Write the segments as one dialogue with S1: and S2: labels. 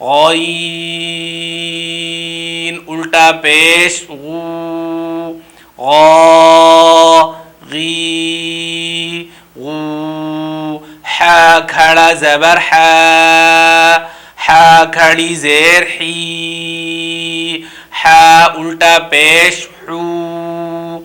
S1: غین الٹا پیش غو غا غی غو حا کھڑا زبر حا حا کھڑی زیر حی حا الٹا پیش حو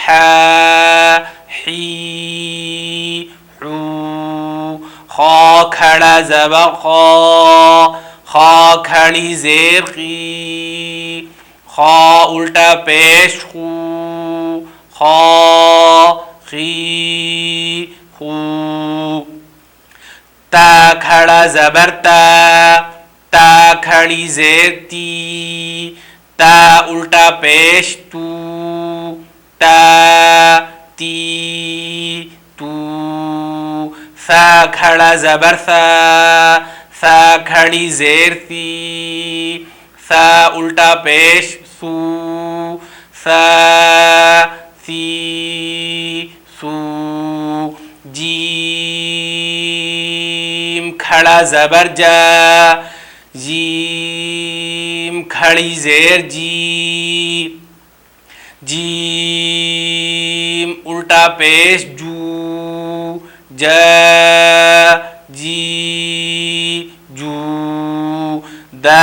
S1: حا حی حو خا کھڑا زبر خا خا کھڑی زیر خی خا الٹا پیش خو خا خی خو تا کھڑا زبر تا تا کھڑی زیر تی تا الٹا پیش تو تا تی تو ثا کھڑا زبر ثا ثا کھڑی زیر ثی ثا الٹا پیش ثو ثا ثی ثو جیم کھڑا زبر جا جیم کھڑی زیر جی جیم الٹا پیش جو جا جی جو دال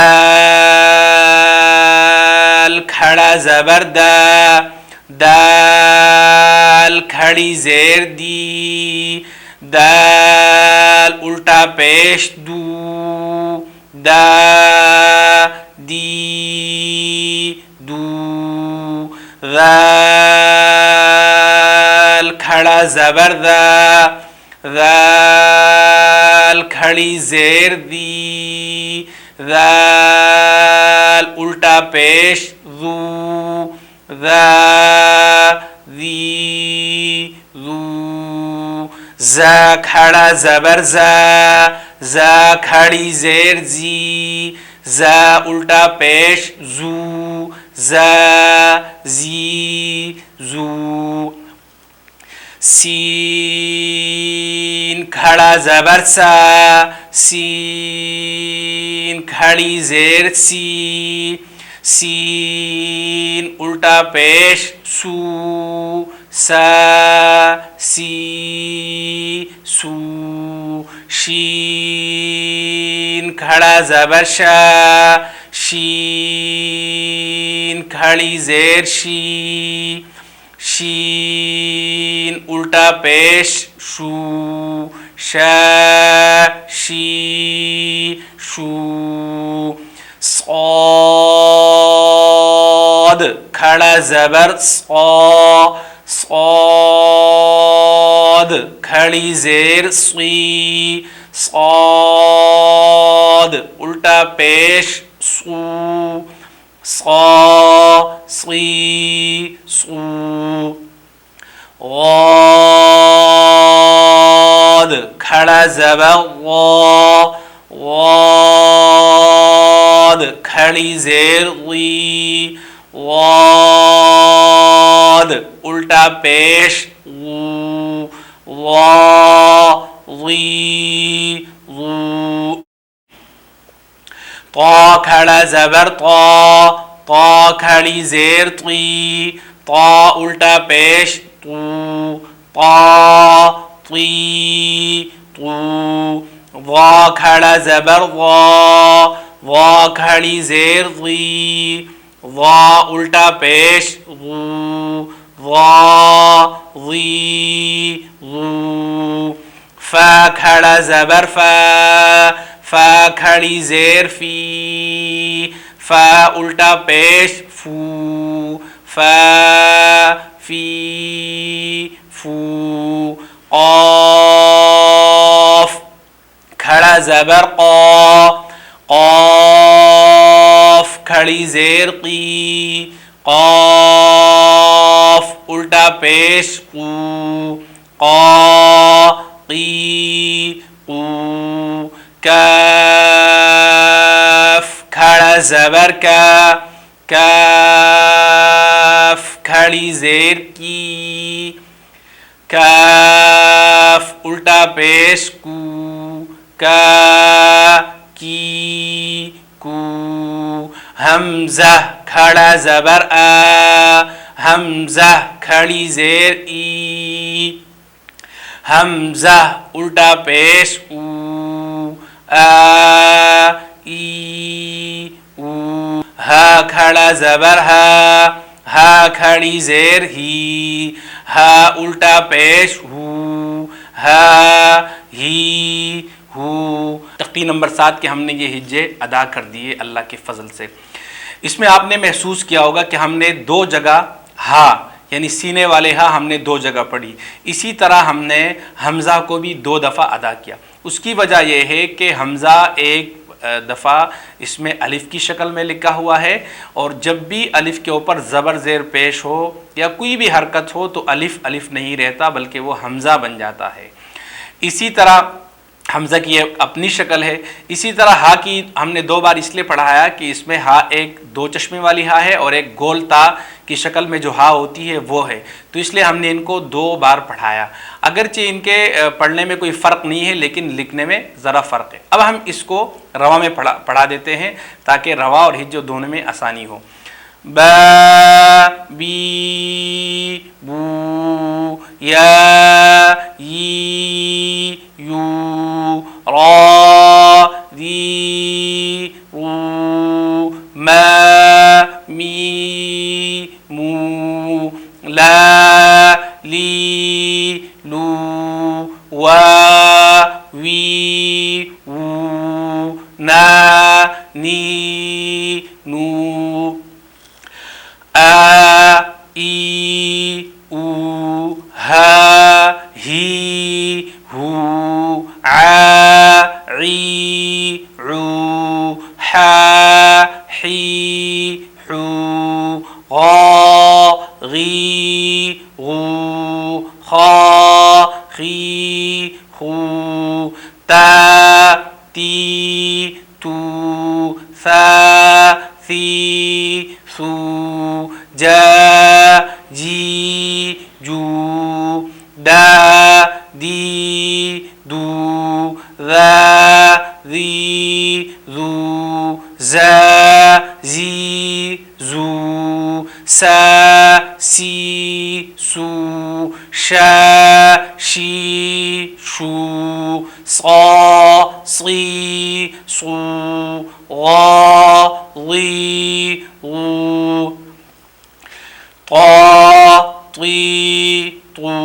S1: کھڑا زبر دا دال کھڑی زیر دی دال الٹا پیش دو دا دی دو ذال کھڑا زبر دا ذال کھڑی زیر دی ذال الٹا پیش ذو ذا ذی ذو زا کھڑا زبر زا زا کھڑی زیر زی زا الٹا پیش زو زا زی زو سین کھڑا زبر سا سین کھڑی زیر سی سین الٹا پیش سو سا سی سو شین کھڑا زبر شا شین کھڑی زیر شی شین الٹا پیش شو شا شی شو صاد کھڑا زبر صا صاد کھڑی زیر صی صاد الٹا پیش صو صا صی صو غاد کھڑا زبر غا غاد کھڑی زیر غی غاد الٹا پیش غو غا غی غو طا کھڑا زبر طا طا کھڑی زیر طی طا الٹا پیش طو طا طی طو ضا کھڑا زبر ضا ضا کھڑی زیر ضی ضا الٹا پیش ضو ضا ضی ضو فا کھڑا زبر فا فا کھڑی زیر فی فا الٹا پیش فو فا فی فو قاف کھڑا زبر قا قاف کھڑی زیر قی قاف الٹا پیش قو قا قی قو کاف کھڑا زبر کا کاف کھڑی زیر کی کاف الٹا پیش کو کا کی کو حمزہ کھڑا زبر آ حمزہ کھڑی زیر ای حمزہ الٹا پیش او آ ای او ہا کھڑا زبر ہا ہا کھڑی زیر ہی ہا الٹا پیش ہو ہا ہی ہو۔ تختی نمبر 7 کے ہم نے یہ ہجے ادا کر دیے اللہ کے فضل سے۔ اس میں آپ نے محسوس کیا ہوگا کہ ہم نے 2 جگہ ہا یعنی سینے والے ہا ہم نے 2 جگہ پڑھی، اسی طرح ہم نے حمزہ کو بھی 2 دفعہ ادا کیا۔ اس کی وجہ یہ ہے کہ حمزہ ایک دفعہ اس میں الف کی شکل میں لکھا ہوا ہے، اور جب بھی الف کے اوپر زبر زیر پیش ہو یا کوئی بھی حرکت ہو تو الف الف نہیں رہتا بلکہ وہ حمزہ بن جاتا ہے۔ اسی طرح حمزہ کی اپنی شکل ہے۔ اسی طرح ہا کی ہم نے 2 بار اس لیے پڑھایا کہ اس میں ہا ایک 2 چشمے والی ہا ہے اور ایک گول تا کی شکل میں جو ہا ہوتی ہے وہ ہے، تو اس لیے ہم نے ان کو 2 بار پڑھایا، اگرچہ ان کے پڑھنے میں کوئی فرق نہیں ہے لیکن لکھنے میں ذرا فرق ہے۔ اب ہم اس کو روا میں پڑھا دیتے ہیں تاکہ روا اور ہج دونوں میں آسانی ہو۔ با بی بو یا ی یو را دی رو ما می مو لا لی لو وا وی وو نا نی نو آ ای او ہا ہی ہو عا عی عو حا حی حو غا غی غو خا خی خو تا تی تو ثا ثی ثو جا جی جو دا دی دو ذا ذی ذو زا زی زو سا سی سو شا شی شو صا صی صو غا ضی غو طا طی طو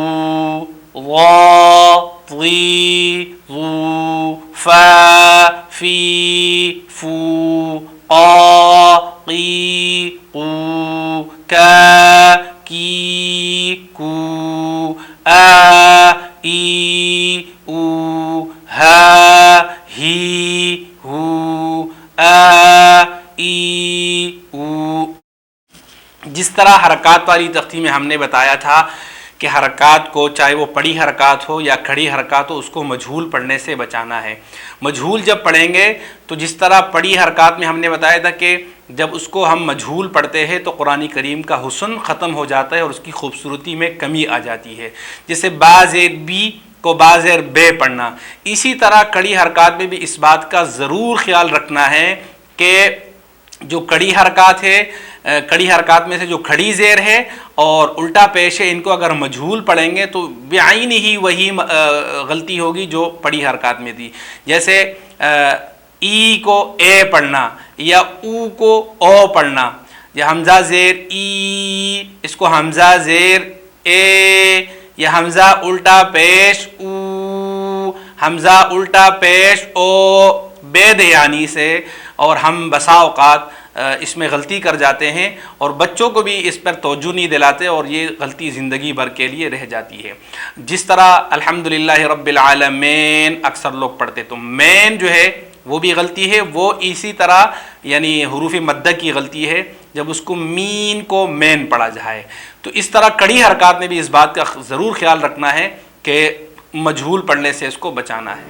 S1: ضا ضی ضو فا فی فو قا قی قو کا کی کو آ ای او ہا ہی ہو آ ای او۔ جس طرح حرکات والی تختی میں ہم نے بتایا تھا کہ حرکات کو چاہے وہ پڑھی حرکات ہو یا کھڑی حرکات ہو اس کو مجہول پڑھنے سے بچانا ہے۔ مجہول جب پڑھیں گے تو جس طرح پڑھی حرکات میں ہم نے بتایا تھا کہ جب اس کو ہم مجہول پڑھتے ہیں تو قرآن کریم کا حسن ختم ہو جاتا ہے اور اس کی خوبصورتی میں کمی آ جاتی ہے، جیسے با زیر بی کو با زیر بے پڑھنا۔ اسی طرح کڑی حرکات میں بھی اس بات کا ضرور خیال رکھنا ہے کہ جو کڑی حرکات ہے، کڑی حرکات میں سے جو کھڑی زیر ہے اور الٹا پیش ہے، ان کو اگر مجہول پڑھیں گے تو بعین ہی وہی غلطی ہوگی جو پڑھی حرکات میں تھی، جیسے ای کو اے پڑھنا یا او کو او پڑھنا، یا حمزہ زیر ای اس کو حمزہ زیر اے، یا حمزہ الٹا پیش او، حمزہ الٹا پیش او بے دھیانی سے، اور ہم بسا اوقات اس میں غلطی کر جاتے ہیں اور بچوں کو بھی اس پر توجہ نہیں دلاتے اور یہ غلطی زندگی بھر کے لیے رہ جاتی ہے۔ جس طرح الحمدللہ رب العالمین اکثر لوگ پڑھتے، تو مین جو ہے وہ بھی غلطی ہے، وہ اسی طرح یعنی حروف مدہ کی غلطی ہے جب اس کو مین کو مین پڑھا جائے۔ تو اس طرح کڑی حرکات میں بھی اس بات کا ضرور خیال رکھنا ہے کہ مجہول پڑھنے سے اس کو بچانا ہے۔